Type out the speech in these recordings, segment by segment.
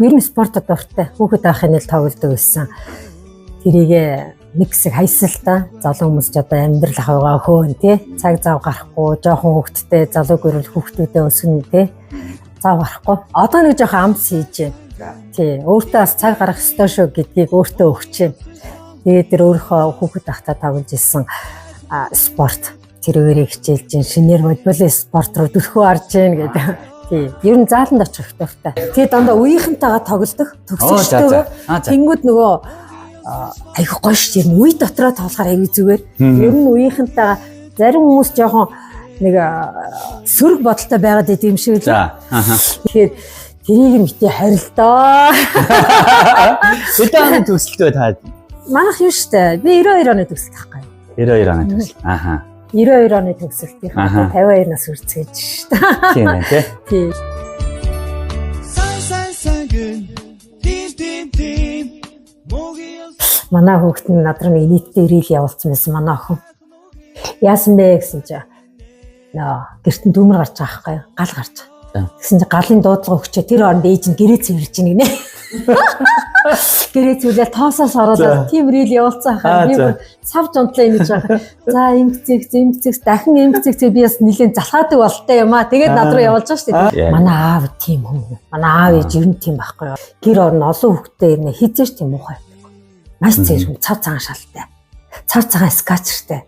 Ер нь спортод дуртай. Хүүхэд байхын л тоглодог байсан. Тэрийг нэг хэсэг хайсалтай залуу хүмүүс ч одоо амьдрал хавгаа хөөн тий цаг зав гарахгүй жоохон хүүхэдтэй залуу гэрэл хүүхдүүдээ өсгөн тий зав гарахгүй одоо нэг жоохон амс хийж байна тий өөртөө бас цаг гаргах ёстой шүү гэдгийг өөртөө өгч байна. Тэгээд тэр өөрийнхөө хүүхэд байхдаа тоглож ирсэн спорт тэрүүгээр хичээлж чинь шинээр волейбол спорт руу төлхөө орж гин гэдэг. Тий ер нь зааланд очих дуртай. Тэгээ дандаа үеийнхэнтэйгээ тоглодог төгсөгчдөг. Тэнгүүд нөгөө айх гоё шүү дээ. Үе дотроо тоглохоор аягүй зүгээр. Ер нь үеийнхэнтэйгээ зарим хүмүүс жоохон нэг сөрөг бодолтой байгаад идэм шиг л. Тэгэхээр тэрийг мэтээ харилдаа. Өдөө оны төгсөлтөө таад. Манайх юу шүү дээ. Би 92 оны төгсөлт байхгүй. 92 оны төгсөлт. 92 оны төгсөлтийн 52 нас үрцгээж шүү дээ. Тийм ээ тий. Манай хүүхэд нь надраа нэг нийтдээ ирэл явуулсан байсан манай охин. Яасан бэ гэсэн чинь гэртэн дүүмэр гарч байгаа байхгүй юу? Гал гарч байгаа. Тэгсэн чинь галын дуудлага өгчөө тэр оронд ээж нь гэрээ цэвэрлж ийн гинэ. Гэрээ цэвэрлээ тоосоос ороод тийм ирэл явуулсан хаа. Би савж унтлаа ингэж байгаа. За эмгцэг дахин эмгцэг би бас нэлээд залхаадаг болтой юм аа. Тэгээд над руу явуулж байгаа шүү дээ. Манай аав тийм хүн. Манай аав ээж ер нь тийм байхгүй юу? Гэр орон олон хүүхэдтэй ирнэ хизээш тийм муухай. Маш зэрэг цав цагаан шалтай. Цав цагаан скачертэй.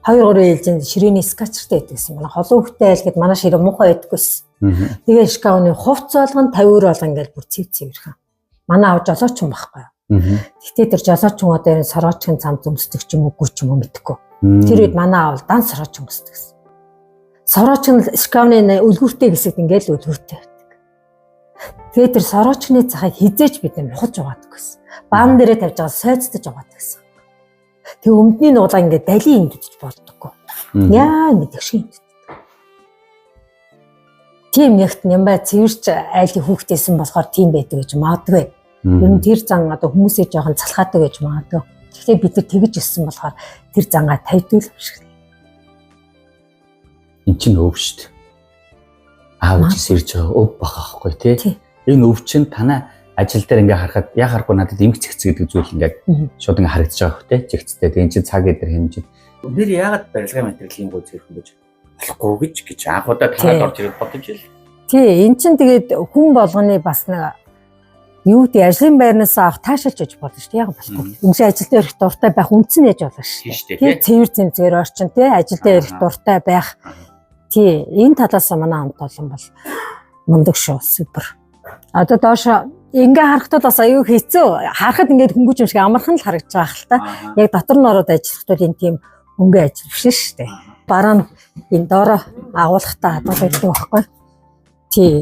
2-3 ээлжинд ширээний скачертэй байдагсан. Манай холон хөхтэй айлгээд манай ширээ муухай байдаггүйсэн. Тэгээ шкафны хувц болгон 50 eur болгон ингээл бүр цэвэрхэн. Манай аав жолооч юм байхгүй юу. Гэхдээ тэр жолооч хүн одоо энэ сороочгийн цамц өмсдөг ч юм уу гүч юм уу мэдхгүй. Тэр үед манай аав дан сорооч өмсдөг гэсэн. Сорооч нь шкафны үлгүүртэй хэсэгт ингээл үлгүүртэй байдаг. Тэгээ тэр сороочны цахыг хизээч бид мухаж угаадаг гэсэн. Баан дээрээ тавьж байгаа сойцтож угаадаг гэсэн. Тэгээ өмдний нуулаа ингээд далийн имдэж болдоггүй. Яа мэдэх шиг. Тийм нэгт юм бай цэвэрч айлын хүүхдээсэн болохоор тийм байдаг гэж магадгүй. Ер нь тэр зан одоо хүмүүсээ жоохон залхаадаг гэж магадгүй. Гэхдээ бид нар тэгж өссөн болохоор тэр зангаа тавьдгүй юм шиг. Эн чинь өв шүү дээ. Аав ичс ирж байгаа өв бахахгүй тий. Энэ өв чинь танаа ажил дээр ингээ харахад яа харахгүй надад эмгц цэгц гэдэг зүйл ингээд шууд ингээ харагдаж байгаа хөх тий цэгцтэй. Тэгээ эн чинь цаг эдэр хэмжиж. Нэр яагаад барилгын материалын гоо зэрхэн гэж болохгүй гэж анхудаа танаад орж ирээд бодож ил. Тий эн чинь тэгээд хүн болгоны бас нэг юу гэдэг ажлын байрнаас авах таашаалж яж болно шүү дээ. Яг болохгүй. Үнгшээ ажилд ирэх дуртай байх үндсэн яж болно шүү дээ. Тий цэвэр зэмзгээр орчин тий ажилд ирэх дуртай байх. Тий энэ талаас манай хамт олон бол мундаг шүү супер. Одоо доош ингээ харахад бас аюу хэцүү. Харахад ингээд хөнгөж юм шиг амархан л харагдаж байгаа хэл та. Яг дотор нь ороод ажиллах бол энэ тийм хөнгө ажил биш шүү дээ. Бараа нь энэ доороо агуулгатай хадгалж байдаг байхгүй. Тий.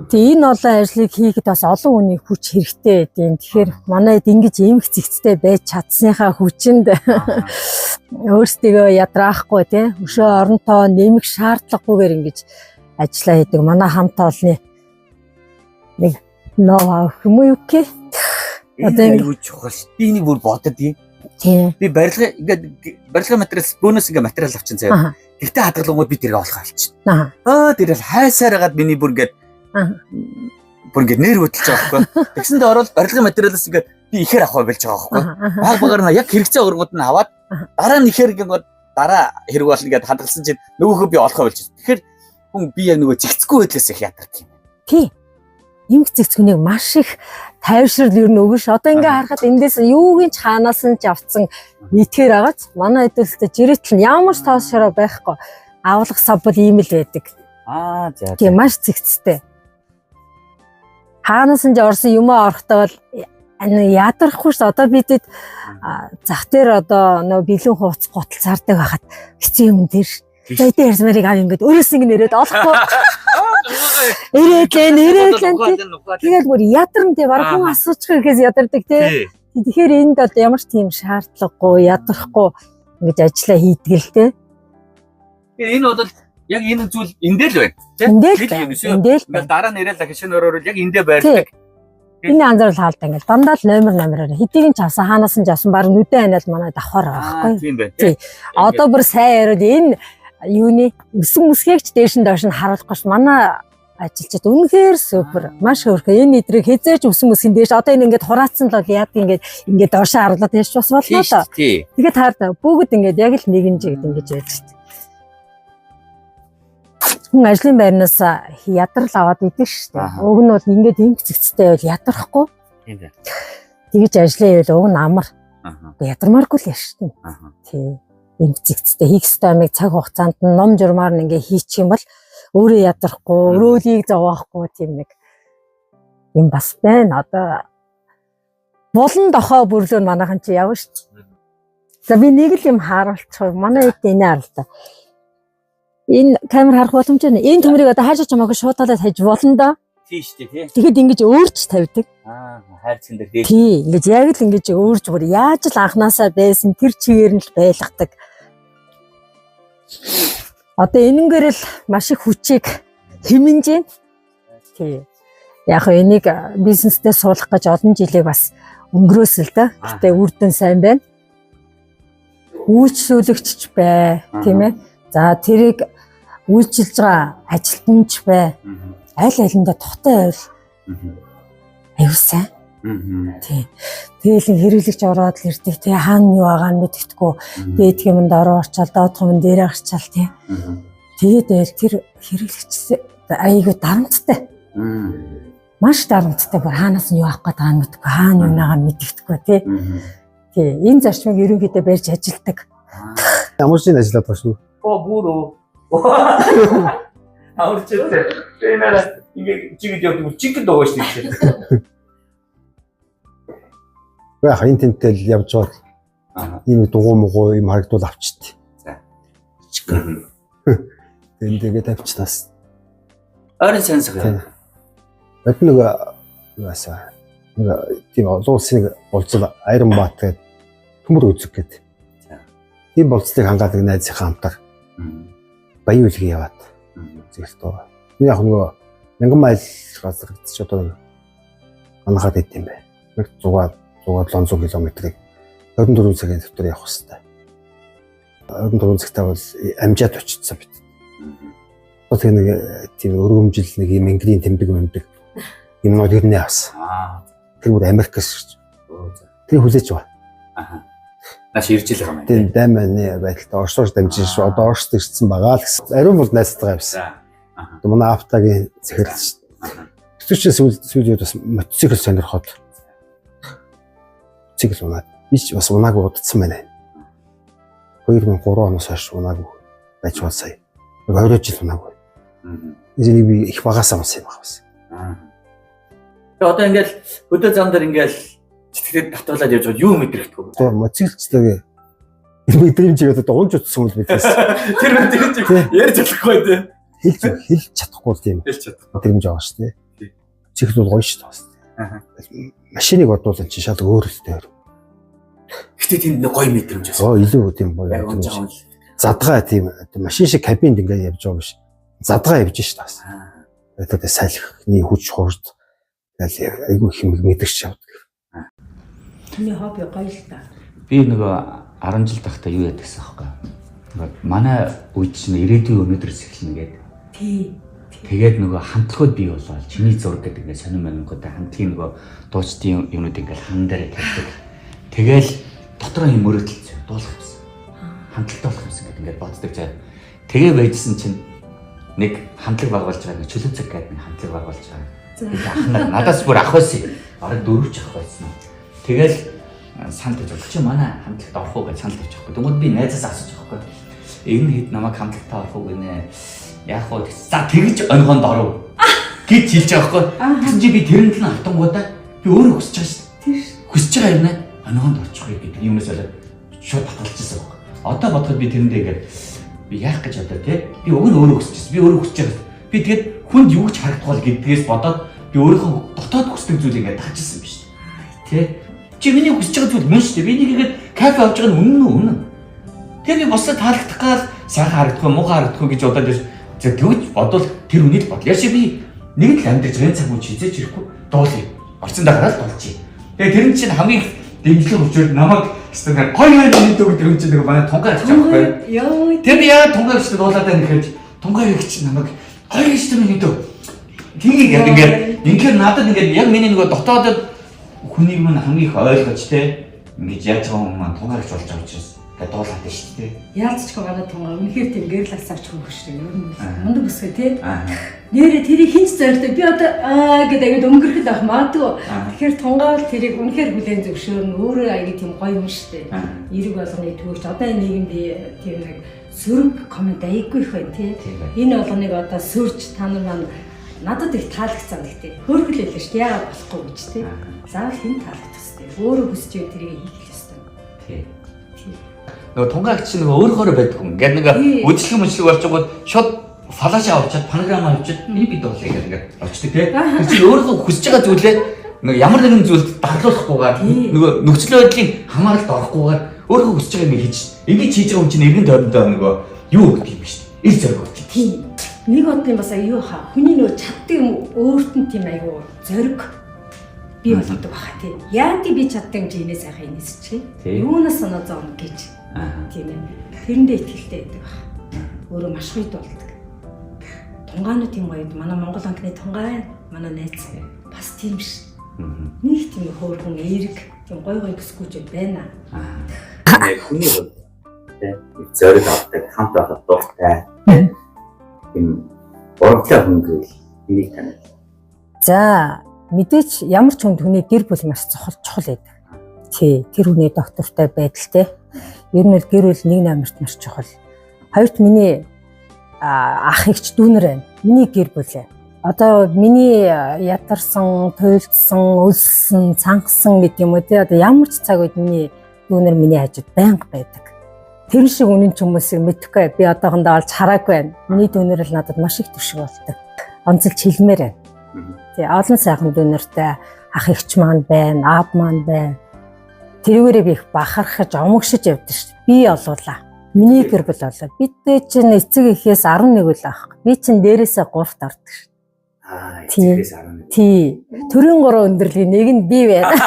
Тэгээ энэ олон ажлыг хийхэд бас олон хүний хүч хэрэгтэй байдیں۔ Тэгэхээр манайд ингэж эмх зэгцтэй байж чадсныхаа хүчинд өөрсдөө ядраахгүй тий. Өшөө оронтоо нэмэх шаардлагагүйгээр ингэж ажиллаа хийдэг. Манай хамт олонны нэг ноо юм уу ке? Одоо ингэ чухал. Би энийг бүр бодод юм. Тий. Би барилгын материал бонус ингээ материал авчин заяа. Гэхдээ хадгалгууд би тэрийг олох авчихна. Тэрэл хайсаар хагаад миний бүр ингээ нэр хөдөлж байгаа байхгүй. Тэгсэндээ ороод барилгын материалаас ингээ би ихээр авах байлж байгаа байхгүй. Баг багаар нь яг хэрэгцээ өргөд нь аваад дараа нь ихээр ингээ дараа хэрэг болно гэдээ хадгалсан чинь нөгөөхөө би олох байлж. Тэгэхээр хүн би яг нөгөө зэгцгүй байдлаас их ядардаг юм. Тий. Эмх зэгцгүнийг маш их тайвшрал ер нь өгөш. Одоо ингээ харахад эндээс юугийн ч хаанаас нь ч авцсан нийтгээр агац. Манай хэдүүлтэй жирэтл нь ямар ч тоос шороо байхгүй. Авлах сав бол ийм л байдаг. За. Тийм маш зэгцтэй. Хаанаас нь орсон юм орохдоо бол ядарахгүй ш. Одоо бидэд зах дээр одоо нөө бэлэн хууц готл зардаг байхад хэцүү юм дээр. Зайтай ярьсмарыг аа ингээд өөрөөс ингэ нэрээд олохгүй. Ирээд тэгээд бүр ядарн тий бараг хүн асуучих гэхээс ядардаг тий. Тэгэхээр энд бол ямар ч тийм шаардлагагүй ядрахгүй ингэж ажиллаа хийдэг л тий. Энэ бол яг энэ зүйл эндээ л байна тий. Эндээ л дараа нэрэл хашин өрөөрөл яг эндээ байрдаг. Энэ анзаарал хаалт ингээл дандаа л номераар хэдийг нь ч авсан хаанаас нь ч авсан баг нүдэн аниад манай давхар байгаа байхгүй. Тийм байна тий. Одоо бүр сайн яриад энэ юуны өсөн өсгийгч дээш нь доош нь харуулахгүй ш. Манай ажиллаж үнэхээр супер. Маш хөөрхөн. Энэ идрийг хязээж өсөн өсгөн дээш одоо энэ ингээд хураацсан л бол яад ингээд доошоо харлаад яш бас болно да. Тэгээд таард бүгд ингээд яг л нэгэн жигд ингэж яаж штэ. Хүн ажлын байрнаас ядрал аваад идэг штэ. Уг нь бол ингээд имгцэгцтэй байл ядрахгүй. Тэгэж ажлаа ивэл уг нь амар. Ядармааргүй л яш штэ. Тий. Имгцэгцтэй хийх стамыг цаг хугацаанд нь ном журмаар нь ингээд хийчих юм бол өөрөө ядрахгүй, өрөөлийг зовоохгүй тийм нэг юм бас байна. Одоо булан дохоо бүрлөө манайхан чи явна штэ. За би нэг л юм харуулчих. Манай хэд энэ аа л да. Энэ камер харах боломжтой нэ. Энэ төмрийг одоо хаашаа ч хамаагүй шуудалаад хайж болно да. Тийм шүү дээ тий. Тэгэхэд ингэж өөрч тавьдаг. Хайрцсан дээр тий. Тий, ингэж яг л ингэж өөрч бүр яаж л анханасаа байсан тэр чигээр нь л байлгадаг. Одоо энэнгээр л маш их хүчийг хэмнэж байна. Тий. Яг хөө энийг бизнестэй суулгах гэж олон жилийг бас өнгөрөөсөл да. Гэтэ үр дүн сайн байна. Үйлчлүүлэгч бай, тийм ээ. За тэрийг үйлчилж байгаа ажилтнч бай. Аль алиндаа тухтай байвал аюу сайн. Тий. Тэгэл хэрэглэгч ороод л ирдэг. Тий хаана юу байгаа нь мэддэхгүй. Дээд юмд ороо орчаал, доод юм дээр гарчаал тий. Тэгээд байл тэр хэрэглэгч аягүй дарамттай. Маш дарамттай. Бүр хаанаас нь юу авах гээд байгаа нь мэддэхгүй. Хаана юунаагаа мэддэхгүй тий. Тий. Энэ зарчмыг ерөнхийдөө барьж ажилдаг. Ямар ч ажиллаад байгаа шүү. Бүрөө. Аурчээ. Энэра ингээ чигэд явдаг чигэд байгаа шүү дээ. Хайн тэнтэл явж байгаа. Ийм дугуй муугүй юм харагдвал авчихдээ. За. Тэгээд авчнаас. Орон сансгаа. Бат нэг яасаа. Нэг тийм олон улсын болцол Айранбаат гэдэг төмөр үзэг гэдэг. Тийм болцлыг хангаадаг найзынхаа хамтар баян үлгээ яваад зэрэгтөө. Би яг нөгөө 1000 майл газар гэж одоо манахад идэв юм бэ. 100-100 км-ийг 24 цагийн дотор явах хэрэгтэй. 24 цагтаа бол амжаад очсон бит. Одоо нэг тийм өргөмжил нэг юм ингийн тэмдэг юмнууд ирнэ авсан. Тэр бүр Америкээс тэр хүлээж байгаа. Наш ирж л байгаа юм. Тийм дайманы байдалтай Оросоор дамжиж шүү. Одоо Оросд ирсэн байгаа л гэсэн. Ариун бол найзтайгаа явсан. Манай автагийн захирлч. Тэвчээс сүүлд бас мотоцикл сонирхоод цикл унаад. Би ч бас унаагүй удацсан байна. 2003 оноос хойш унаагүй байж бол сая. 20 жил унаагүй. Энийг би их багасаа унсан юм байна. Тэгээ одоо ингээл хөдөө зам дээр ингээл читгэхэд татуулаад явж байгаа юу мэдрэхдэг вэ? Тэгээ мотоциклчтэйгээ мэдрэмжийг одоо унж утсан бол бидээс. Тэр мэдрэмжийг ярьж чадахгүй тий. Хэлж чадахгүй тийм. Хэлж чадахгүй. Мэдрэмж байгаа шүү дээ. Цикл бол гоё шүү дээ. Машиныг бодвол чи шал өөр өстэй. Гэтэ тийм гоё мэдрэмж байсан. Илүү тийм гоё мэдрэмж. Задгаа тийм машин шиг кабинд ингээд явж байгаа биш. Задгаа явж шүү дээ. Одоо салхины хүч хурд айгүй их мэдэрч явдаг. Миний хобби гоё л та. Би нөгөө 10 жил тахта юу яд гэсэн аахгүй. Манай үед чинь ирээдүйн өнөөдрөөс эхэлнэ гэдэг. Тий. Тэгээд нөгөө хамтлагууд бий болоо. Чиний зураг гэдэг нэг сонир мөнгөтэй хамтгийн нөгөө дуучдын юмнууд ингээл хан дээр тавьдаг. Тэгэл дотроо юм өрөөдөлцөө дуулах юмсан. Хамтлагтай болох юмсан гэдэг ингээд боддог заа. Тэгээ байжсэн чинь нэг хамтлаг байгуулж байгаа нэг чөлөө цаг гэдэг нэг хамтлаг байгуулж байгаа. Тэгээд надаас бүр ах байсан. Бараг 4 ч ах байсан. Тэгэл санал тавьж байгаа. Чи манай хамтлагт орох уу гэж санал тавьж байгаа. Тэгмээд би найзаас асууж байгаа. Энэ хэд намайг хамтлагтаа орох уу гинэ. Яг хоо за тэгж онгонд оров гэж хэлж байгаа байхгүй. Тэгсэн чи би тэрэнд нь автангуудаа би өөрөө хүсэж байгаа шүү дээ. Хүсэж байгаа юм аа онгонд орчих вэ гэдэг юмнаас болоод шууд татгалцсан байхгүй. Одоо бодоход би тэрэндээ ингээд би яах гэж одоо тий би уг нь өөрөө хүсэж байна. Би өөрөө хүсэж байгаа. Би тэгээд хүнд юу ч харагдах бол гэдгээс бодоод би өөрийнхөө дотоод хүсдэг зүйлийг ингээд таажсан биш үү. Тий чи миний хүсэж байгаа зүйл мөн шүү дээ. Би нэг ингээд кафе авч байгаа нь үнэн үү үнэн. Тэгээд би босоо таалагдах гал сайхан харагдахгүй муухай харагдахгүй гэж бодоод за тэгж бодвол тэр үнийг л бодлоо. Яшээ би нэг л амьдарч байгаа цаг мөн хизээч ирэхгүй дуулъя. Орцондоо гараад дуулчих. Тэгээ тэр нь чинь хамгийн дэмжлэг өчөөд намайг гэсэн гоё нэг дөрөв тэр чинь нэг манай тунгаа авчих байхгүй. Тэр би яа тунгаа гэж дуулаад байна гэхэд тунгаа яг чинь намайг гоё гэж тэр нэг дөө тийг яг ингээд надад ингээд яг миний нөгөө дотоодод хүнийг мань хамгийн их ойлгож те ингэж яаж байгаа юм маань тунгарч болж байгаа учраас ингээд дуулаад шүү дээ. Яалцч байгаа тунгаа үнэхээр тийм гэрэл асаач хөх шүү дээ. Ер нь мундаг өсгөө тий. Нэрээ тэрийг хинч зорьтой би одоо гэдэг өнгөрөхөд авах магадгүй. Тэгэхээр тунгаа бол тэрийг үнэхээр хүлээн зөвшөөрнө. Өөрөө аяг тийм гоё юм шүү дээ. Эрэг болгоны төвч одоо энэ нийгэмд тийм нэг сөрөг комент аяггүй их байна тий. Энэ болгоныг одоо сөрж та нар маань надад их таалагдсан гэхдээ хөөрхөл хэлээ шүү дээ. Яагаад болохгүй гэж тий. Заавал хэн таалагдах хэрэгтэй. Өөрөө хүсэж байгаа тэрийг хийх ёстой. Тий. Нөгөө тунгаагч нөгөө өөрөөрөө байдаг юм. Ингээд нэг үдлэг мөчлөг болж байгаа шууд флаш авчаад панограма авчаад энэ бид болъё гэх ингээд очдөг тий. Тэр чинь өөрөө хүсэж байгаа зүйлээ нөгөө ямар нэгэн зүйлд дарлуулахгүйгээр нөгөө нөхцөл байдлын хамааралд орохгүйгээр өөрөө хүсэж байгаа юм хийж ингэж хийж байгаа юм чинь эргэн тойрондоо нөгөө юу гэдэг юм шүү дээ. Ил зориг болчих. Тийм. Нэг бодлын бас аюу хаа. Хүний нөгөө чаддаг юм өөрт нь тийм аюу зориг би болдог баха тийм. Яа би чаддаг юм чи инээ сайхан инээс чи. Юунаас санаа зовно гэж. Тийм ээ. Тэрэндээ ихтэй байдаг баха. Өөрөө маш гоё болдог. Тунгаанууд тийм гоё. Манай Монгол анхны тунгаан, манай найз бас тийм ш. Нэг тийм хөөрхөн эерэг тийм гоё бүсгүүч байна. Хүний бол зориг авдаг, хамт байх дуртай. Тийм урагшлаа хөнгөл энийг танил. За мэдээч ямар ч хүнд хүний гэр бүл маш чухал байдаг. Тий, тэр хүний доктортой байдалтай. Ер нь бол гэр бүл нэг намарт маш чухал. Хоёрт миний ах эгч дүүнэр байна. Миний гэр бүл. Одоо миний ядарсан, туйлдсан, өлссөн, цангасан гэдэг юм уу тий. Одоо ямар ч цаг үед миний дүүнэр миний хажууд байнга байдаг. Тэр шиг үнэн ч хүмүүсийг мэдэхгүй. Би одоохондоо олж хараагүй байна. Миний дүүнэр л надад маш их төшиг болдог. Онцолж хэлмээр байна. Тий, олон сайхан дүүнэртэй ах эгч маань байна, аав маань байна. Тэрүүгээрээ би их бахархаж, омогшиж явдсан шүү дээ. Би олуулаа. Миний гэр бүл болоо. Бидээ чинь эцэг эхээс 11 үл ах. Би чинь дээрээсээ 3-т ордог шүү дээ. Эцэгээс 11. Тий. Төрийн 3 өндөрлөгийн нэг нь би байна.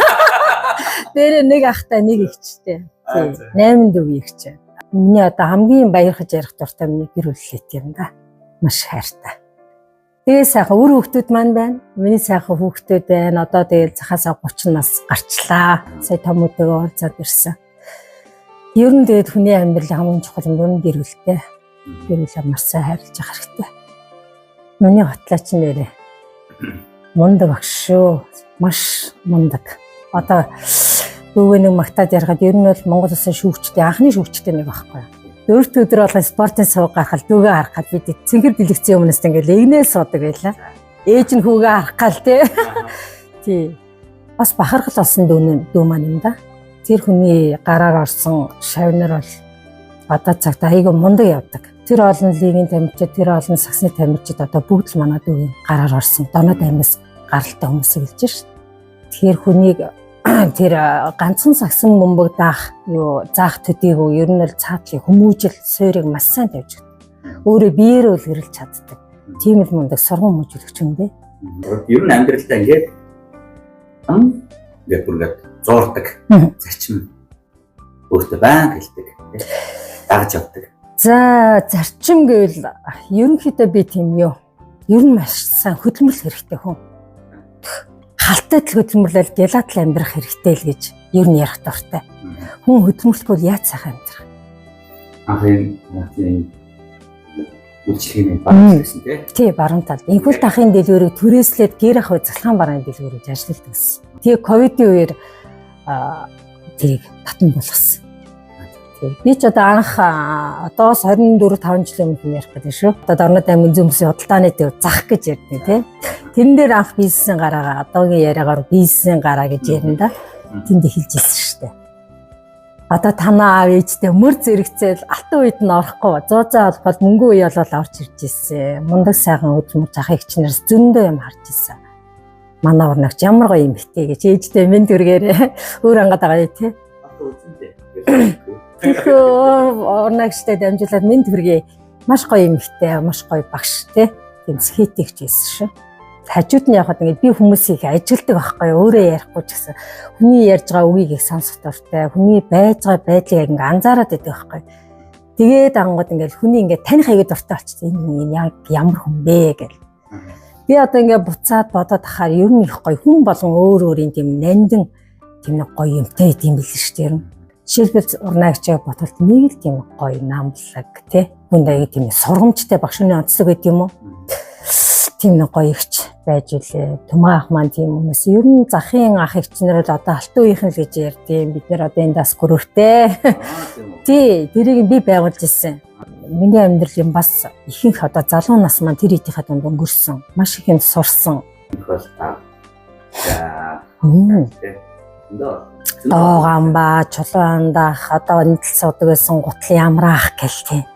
Дээрээ нэг ахтай, нэг эгчтэй. Тий. 8 дүү эгч. Миний одоо хамгийн баярхаж ярих дуртай миний гэр бүлэт юм да. Маш хайртай. Тэгээ сайхан үр хүүхдүүд маань байна. Миний сайхан хүүхдүүд байна. Одоо тэгэл цахаасаа 30 нас гарчлаа. Сая томуудаа уулзаад ирсэн. Ер нь тэгээд хүний амьдралын хамгийн чухал юм гэр бүлтэй. Гэр бүлээ маш сайн хайрлаж явах хэрэгтэй. Миний готлаач нэрээ мундаг багш шүү. Маш мундаг. Одоо дүүгээ нэг магтаад ярихад ер нь бол Монгол улсын шүүгчтэй анхны шүүгчтэй нэг байхгүй. 4 өдөр болгон спортын сувг гарахад дүүгээ харахад бид цэнхэр дэлгэцэн өмнөөс ингээл эгнээ суудаг байлаа. Ээж нь хүүгээ харахгал тий. Бас бахархал болсон дүү маань юм да. Тэр хүний гараар орсон шавнар бол одоо цагт аягүй мундаг явдаг. Тэр олон лигийн тамирчид, тэр олон саксны тамирчид одоо бүгд л манай дүүгийн гараар орсон. Доноод амьс гаралтай хүмүүс гэлж ш. Тэгэхээр хүнийг тэр ганцхан сагсан бөмбөг даах юу заах төдийгүй ер нь л цаатлын хүмүүжил суурийг маш сайн тавьж өгдөг. Өөрөө биеэрээ үлгэрлж чаддаг. Тийм л мундаг сургууль хүмүүжүүлэгч юм бэ. Ер нь амьдралдаа ингээд ингээд бүргээд зуурдаг зарчим өөртөө баян хэлдэг. Дагж явдаг. За зарчим гэвэл ерөнхийдөө би тийм юу. Ер нь маш сайн хөдөлмөрлөх хэрэгтэй хүн. Халтай л хөдөлмөрлөл гелатл амьдрах хэрэгтэй л гэж ер нь ярих дуртай. Хүн хөдөлмөрлөхгүй яаж сайхан амьдрах. Анхын үйлчлэгийн баруун гэсэн тий. Баруун талд. Инхүлт ахын дэлгүүрийг түрээслээд гэр ах цалхан барааны дэлгүүрийг ажилладаг гэсэн. Тэгээ ковидын үеэр тэрийг татан болгосон. Би ч одоо анх одоос 24-5 жилийн өмнө ярих гэдэг шүү. Одоо Дорнод аймгийн зөмсийн худалдааны төв зах гэж ярьдаг тий. Тэрэн дээр анх бизнесийн гараагаа одоогийн яриагаар бизнесийн гараа гэж ярина да. Тэнд эхэлж ирсэн шүү дээ. Одоо танаа аав ээжтэй мөр зэрэгцээл алтан үед нь орохгүй. Зуузаа бол мөнгө үе болол орж ирж ирсэн. Мундаг сайхан хөдөлмөр зах эгчнээс зөндөө юм харж ирсэн. Манай урнагч ямар гоё юм битээ гэж ээжтэй минь дүргээр өөр ангаад байгаа тий. Тэгэхээр урнагчтай дамжуулаад минь дүргээ маш гоё юм битээ, маш гоё багш тий. Тийм скетигч байсан шүү. Хажууд нь явахад ингээд би хүмүүсийг ажилтдаг байхгүй өөрөө ярихгүй ч гэсэн хүний ярьж байгаа үгийг их сонсох дуртай, хүний байж байгаа байдлыг ингээд анзаараад байдаг байхгүй. Тэгээд ангууд ингээд хүний ингээд таних аягүй дуртай болчихсон. Энэ ямар хүн бэ гэл. Би одоо ингээ буцаад бодоод ахаар ер нь их гоё хүн болгон өөрийн тийм нандин тийм нэг гоё юмтай юм билээ шүү дээ. Жишээлбэл урнаагчаа бодвол нэг л тийм гоё намлаг тий хүнд аяг тийм сургамжтай багшны онцлог гэдэг юм уу? Тийм нэг гоё ихч байж үлээ. Түмэн ах маань тийм хүмүүс. Ер нь захын ах ихчнэр л одоо алтан үеийнхэн л гэж ярьдیں۔ Бид нэр одоо эндээс гөрөвтэй. Тий, тэрийг би байгуулж ирсэн. Миний амьдрал юм бас ихэнх одоо залуу нас маань тэр идийнхээ дунд өнгөрсөн. Маш их юм сурсан. Догоомба, чулуандах одоо энэ тал суудаг байсан гутал ямраах гэлтэй.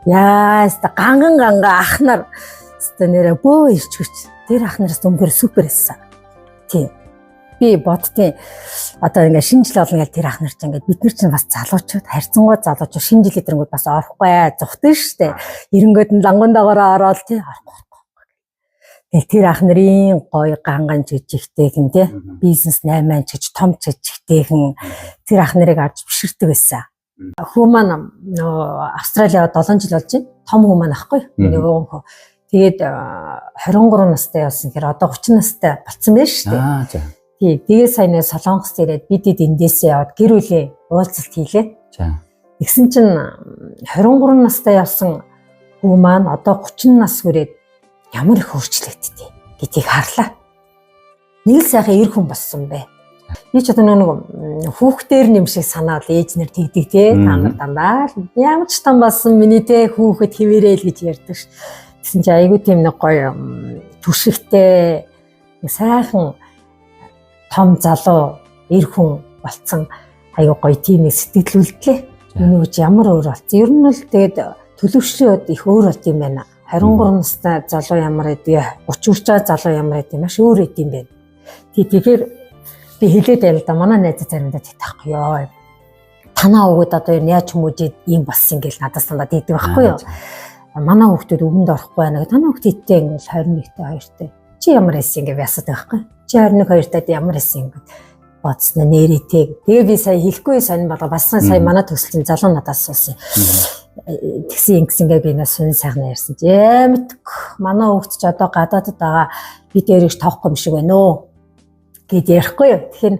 Яаста ганган ах нар нэрээ бөө ирчвч тэр ах нараас үнээр супер байсан. Тийм. Би бодтیں۔ Одоо ингээ шинэ жил болно гэж тэр ах нар чинь ингээ бид нар чинь бас залуучууд харьцангуй залуучууд шинэ жилийн дэрнгүүд бас орохгүй зүхтэн штэ. Эрэнгүүд нь лангундаагаараа ороод тий орохгүй. Тэгэл тэр ах нарын гоё ганган жижигтэйхэн тий бизнес 8 ч том жижигтэйхэн тэр ах нарыг авч биширдэг байсан. Хүү маань нөө Австралиа 7 жил болж байна. Том хүү маань ахгүй. Нөгөө тэгээд 23 настай болсон хэрэг одоо 30 настай болсон байж штэ. Тий, тэгээ сайн Солонгост ирээд бидэд эндээсээ яваад гэр бүлийн уулзалт хийлээ. Тэгсэн чинь 23 настай явсан хүү маань одоо 30 нас хүрээд ямар их өөрчлөгддөг гэдгийг харлаа. Нэг л сайхан эр хүн болсон бэ. Би ч одоо нэг хүүхдээр нэм шиг санаад ээж нэр тэгдэг те та нар дандаа ямар ч том болсон миний те хүүхэд хിവэрэл гэж ярьдаг ш. Гэсэн чи айгуу тийм нэг гоё түшигтэй сайхан том залуу эр хүн болцсон айгуу гоё тийм сэтгэлүүлдлээ. Миний үуч ямар өөр болсон. Ер нь л тэгээд төлөвшлийн их өөр болт юм байна. 23 настай залуу ямар байдгийг 30 хүрчээ залуу ямар байдгийг маш өөр байд юм байна. Тэгэхээр би хэлээд байл да манай найз заримдаа тэгтахгүй ёо. Танаа өгөөд одоо яаж хүмүүжид ийм болсон гэл надаас надад хэлдэг байхгүй юу? Манай хүүхдүүд өвөнд орохгүй байна гэх. Танаа хүүхдтэй ингээл 21-тэй 2-тэй. Чи ямар эсэ ингэ ясаад байхгүй? Чи 21-2-тай ямар эсэ ингэ бодсноо нэрээтэй. Тэгээ би сая хэлэхгүй сонь болго бас сая манай төсөлчин залуу надаас суусан. Тэгсэн ингэсэнгээ би нас сонь сайхан ярьсан. Ямтг манай хүүхд ч одоо гадаадд байгаа би дээрээс тоохгүй юм шиг байна өө гэд ярихгүй юу. Тэгэхээр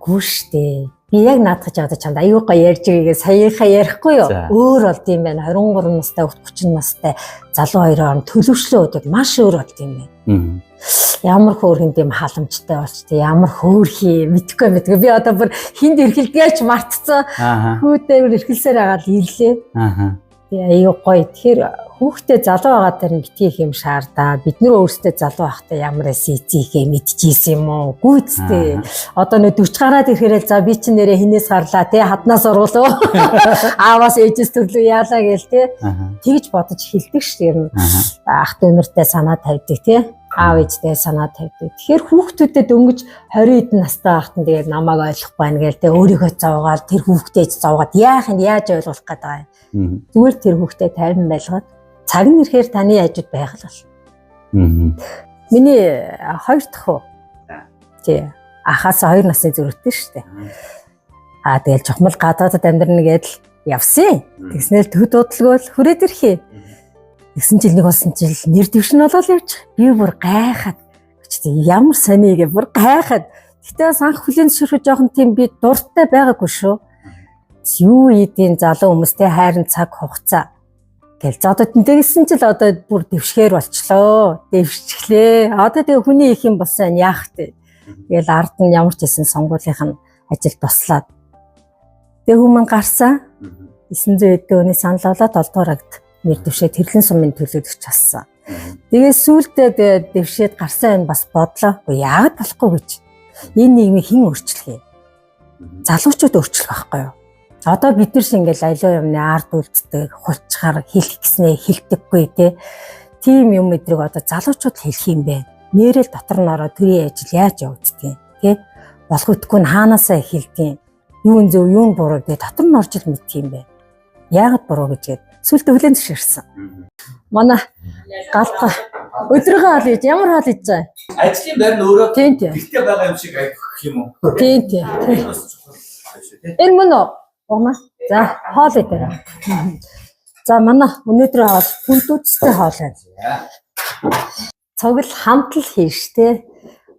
гүүштэй. Би яг наадах жагаад чамд аюу гоо ярьж байгааг саяхаа ярихгүй юу. Өөр болд юм байна. 23 настай 30 настай залуу хоёроор төлөвшлөө өдөд маш өөр болд юм байна. Ямар хөөрхөн тийм халамжтай болч тийм ямар хөөрхий мэдхгүй. Би одоо бүр хинд эрхэлдгээч мартцсан. Хүүдээр эрхэлсээр агаад ирлээ. Аюу гоё. Тэгэхээр хүүхдээ залуу байгаа дээр нь битгий их юм шаардаа. Бид нар өөрсдөө залуу байхдаа ямар эсэцийнхээ мэдчихсэн юм уу? Гүйцтэй. Одоо нөө 40 гараад ирэхээр за би чинь нэрээ хинээс гарлаа тий хаднаас оруулав. Ааваас ээжээс төрлөө яалаа гээл тий. Тэгж бодож хэлдэг шүү дээ. Ер нь ах дүүнэртэй санаа тавьдаг тий. Аав ээжтэй санаа тавьдаг. Тэгэхээр хүүхдүүдэд дөнгөж 20 хэдэн настай байхад нь тэгээд намайг ойлгохгүй байна гээл тий өөрийгөө зовгаал тэр хүүхдээж зовгаад яаж ойлгуулах гээд байгаа юм. Зүгээр тэр хүүхдээ тайван байлгаад цаг нь ирэхээр таны хажууд байх л бол. Миний 2 дахь уу. Тий. Ахаас 2 насны зөрүүтэй шүү дээ. Тэгэл жохмол гадаадд амьдрна гэдэл явсан. Тэгснээр төд дуудлаггүй хүрээд ирэхээ. Тэгсэн жил нэг болсон жил нэр дэвшин болол явж. Би бүр гайхаад ямар сони гэ бүр гайхаад. Гэтэ бас анх хүлэн зөвшөөрөх жоохон тийм би дуртай байгаагүй шүү. Юу ийдийн залуу хүмүүстэй хайрын цаг хугацаа гэл за одоо тэнтэйсэн чил одоо бүр дэвшгээр болчлоо. Дэвшчихлээ. Одоо тэгээ хүний их юм болсон яах вэ? Тэгэл ард нь ямар ч хэсэн сонгуулийнх нь ажил туслаад. Тэгээ хүмүүс гарсан. 900 эдэн өний санал болоод 7 дугаар агт нэр дэвшээд тэрлэн сумын төлөөлөгч болсон. Тэгээ сүүлдээ дэвшээд гарсан энэ бас бодлоо. Яагаад болохгүй гэж. Энэ нийгмийг хэн өөрчлөх юм? Залуучууд өөрчлөх байхгүй юу? Одоо бид нар шиг ингээл аливаа юмны ард үйлддэг, хулчгаар хэлэх гэснээ хэлдэггүй те. Тийм юм эдрийг одоо залуучууд хэлэх юм бэ. Нэрэл дотор нь ороод төрийн ажил яаж явагддгийг те. Болохгүй нь хаанаасаа хэлдэг. Юу зөв, юу буруу гэдэг дотор нь орж ил мэддэг юм бэ. Яагаад буруу гэж сүлдө хүлэн зөвшөөрсөн. Манай галбаа өдрөгөө хаал хийж ямар хаал хийж байгаа. Ажлын байр нь өөрөө гэртээ байгаа юм шиг айх юм уу? Тийм. Энэ мөн үү? Уна. За, хоол идэ. За, манай өнөөдөр хоол хүндүүдтэй хоол байна. цогл хамтл хийштэй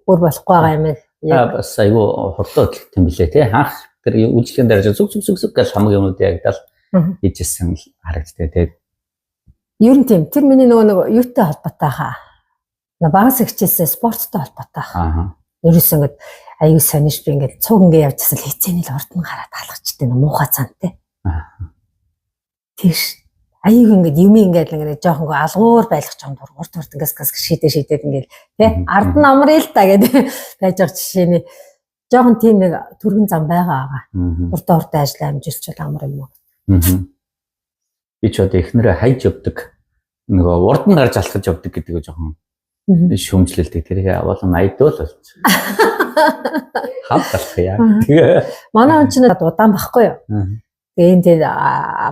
бүр болохгүй байгаа юм яг. Бас айгүй хурдан хөдөлгөөн билээ тий. Хаах тэр үйлчлэгийн дараа зүг гэж хамаг юмуд яг дал хийжсэн харагдтыг тий. Ер нь тийм. Тэр миний нөгөө юутай холбоотой хаа. Багаас ихчээсээ спорттой холбоотой хаа. Ерөөс ингэж аюу сонирш би ингээд цуг ингээд явжсэн л хэцээний л ордон гараад алгачтай муухай цантай. Тийш аюу ингээд юм ингээд ингээд жоохон алгуур байлгах жоон урд ингээс шийдээд ингээд тий ард нь амрыг л та гэдэг байж байгаа жишээний жоохон тийм нэг түргэн зам байгаа. Урд ажил амжилтчил амар юм уу. Би ч одоо эхнэрээ хайж явдаг нөгөө урд нь гарч алхаж явдаг гэдэг жоохон шүүмжлэлтэй тэрийг авалан айдуул болж. Хавталх яа. Манай хүн чинь удаан багхгүй юу. Тэгээд энэ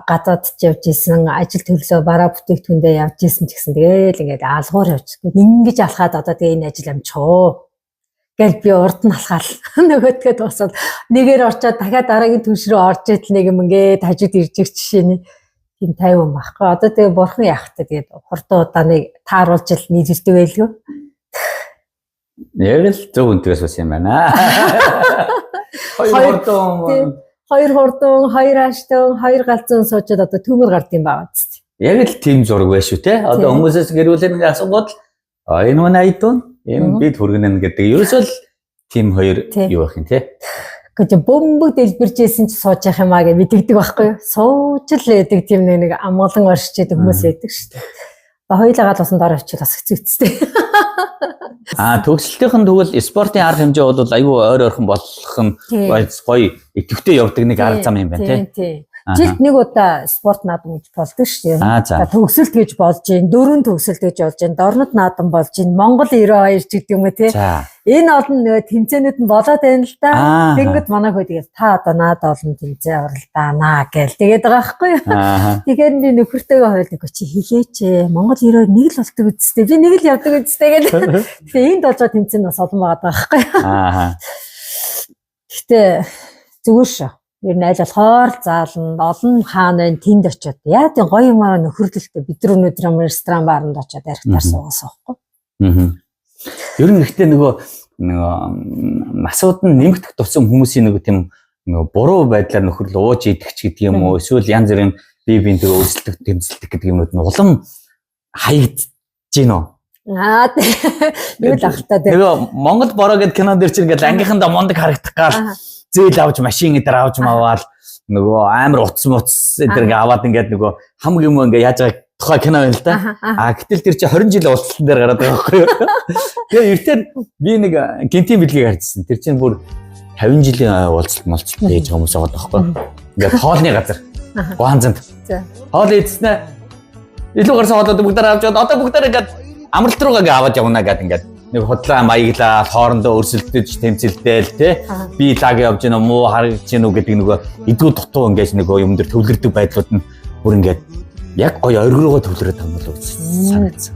гадаадд явж исэн ажил төрлөө бараа бүтээгдэхүүндээ явж исэн ч гэсэн тэгээл ингээд алгуур явж. Ингэж алхаад одоо тэгээ энэ ажил амчхоо. Гэл би урд нь алхаал. Нөгөөдгөө дуусаад нэгээр орчоод дахиад дараагийн түнш рүү орж идэл нэг юм ингээд хажууд ирж их жишээний тийм 50 байхгүй. Одоо тэгээ бурхан яахтай тэгээд хурдан удааныг тааруулж ил нийлэрдэг байлгүй. Яг л зөв үнтгээс бас юм байна. Хоёр хурдан, хоёр аштан, хоёр галзуун суучаад одоо төмөр гард юм байна зү. Яг л тийм зураг байна шүү те. Одоо хүмүүсээс гэрүүлэн нэг асуугаад энэ мань айдун, энэ бид хүргэнэ гэдэг. Ерөөсөө л тийм хоёр юу байх юм те. Гэж бөмбөг дэлбэржсэн ч сууж явах юм аа гэж мэддэг байхгүй юу? Сууж л байдаг тийм нэг амгалан оршиж хүмүүс байдаг шүү дээ. Хоёулаа гал усан дор авчиж бас хэцүү үсттэй. Төгсөлтийн тэгвэл спортын арга хэмжээ бол аюу ойр ойрхон болох нь гоё идэвхтэй явдаг нэг арга зам юм байна тий. Жилд нэг удаа спорт наадам гэж болдог шүү дээ. Төгсөлт гэж болж гин, дөрөв төгсөлт гэж болж гин, дорнод наадам болж гин, Монгол 92 ч гэдэг юм уу тий. Энэ олон тэмцээнүүд нь болоод байна л да. Тэгэнгүүт манай хөө тэгээд та одоо наад олон тэмцээ оролдоонаа гэл тэгээд байгаа байхгүй юу. Тэгэхээр би нөхөртөөгөө хойлдог чи хийгээч. Монгол 92 нэг л болдог үсттэй. Би нэг л явдаг үсттэй гэл. Тэгээ энд болж байгаа тэмцээн бас олон байгаа байхгүй юу. Гэтэ зүгээр шүү. Ер нь аль болохоор заална олон хаана энэ тэнд очиод яа тийм гоё юмараа нөхөрлөлтөө бид нар өнөөдөр ресторан баарнд очиод архитаар суугаас байхгүй. Ер нь ихтэй нөгөө насууд нь нэмэгдэх тусам хүмүүсийн нөгөө тийм нөгөө буруу байдлаар нөхөрлөл ууж идэх ч гэдэг юм уу эсвэл янз бүрийн бие биентэйгээ өрсөлдөх тэмцэлдэх гэдэг юмнууд нь улам хаягдж гин үү? Юу л ахалтай дээ. Тэгээ Монгол бороо гэдэг кино дэр чинь ингээд ангийнхандаа мундаг харагдах гал зээл авч машин эдэр авч маваал нөгөө амар утас эдэр ингээ аваад ингээд нөгөө хамаг юм ингээ яаж байгаа тухай кино байл та. Гэтэл тэр чинь 20 жил уулзсан дээр гараад байгаа байхгүй юу. Тэгээ эртээр би нэг гинтийн бэлгийг харжсэн. Тэр чинь бүр 50 жилийн уулзалт молцолт хийж байгаа хүмүүс байгаа байхгүй юу. Ингээд хоолны газар. Гуанзанд. Хоол идснэ. Илүү гарсан хоолоод бүгдээр авч одоо бүгдээр ингээд амралт руугаа ингээ аваад явна гэдэг ингээд нэг худлаа маяглаа хоорондоо өрсөлдөж тэмцэлдээл тий би лаг явж гинэ муу харж гинэ гэдэг нөгөө эдгүү дутуу ингээд нэг юм дээр төвлөрдөг байдлууд нь бүр ингээд яг гоё оргирогоо төвлөрөөд байгаа юм болов уу санагдсан.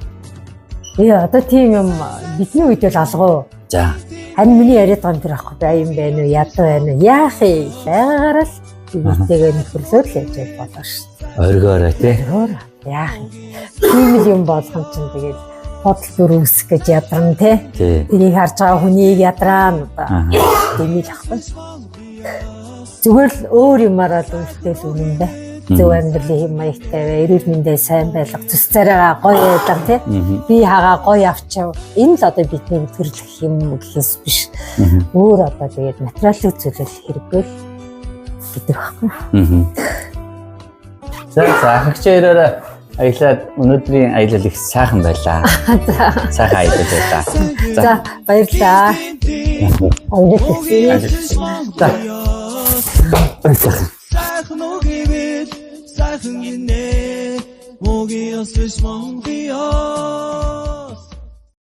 Одоо тийм юм бидний үед л алгуу. За. Харин миний яриад байгаа юм тэр ахгүй бай юм байна уу ядуу байна уу яах юм байгаагаар л ийтэйгээ нөхөрлөөд л яж болоо шүү. Оргиороо тий. Яах юм. Тийм юм болгон чинь тэгээд бодол бүр үсэх гэж ядран тий. Тэрийг харж байгаа хүнийг ядраа дэмий л ахгүй. Зүгээр л өөр юмараа л өөртөө л үнэн бай. Зөв амьдралын хэм маягтай бай, эрүүл мэндээ сайн байлга, зүс царайгаа гоё байлга тий. Би хагаа гоё авчив. Энэ л одоо бидний нэвтрүүлэх юм гэхээс биш. Өөр одоо тэгээд материалын зүйлэл хэрэггүй л гэдэг байхгүй. За хагчаараа аялаад өнөөдрийн аялал их сайхан байлаа. Сайхан аялал байлаа. За баярлалаа. За. Сайхан гинэ. Моги освеш монтио.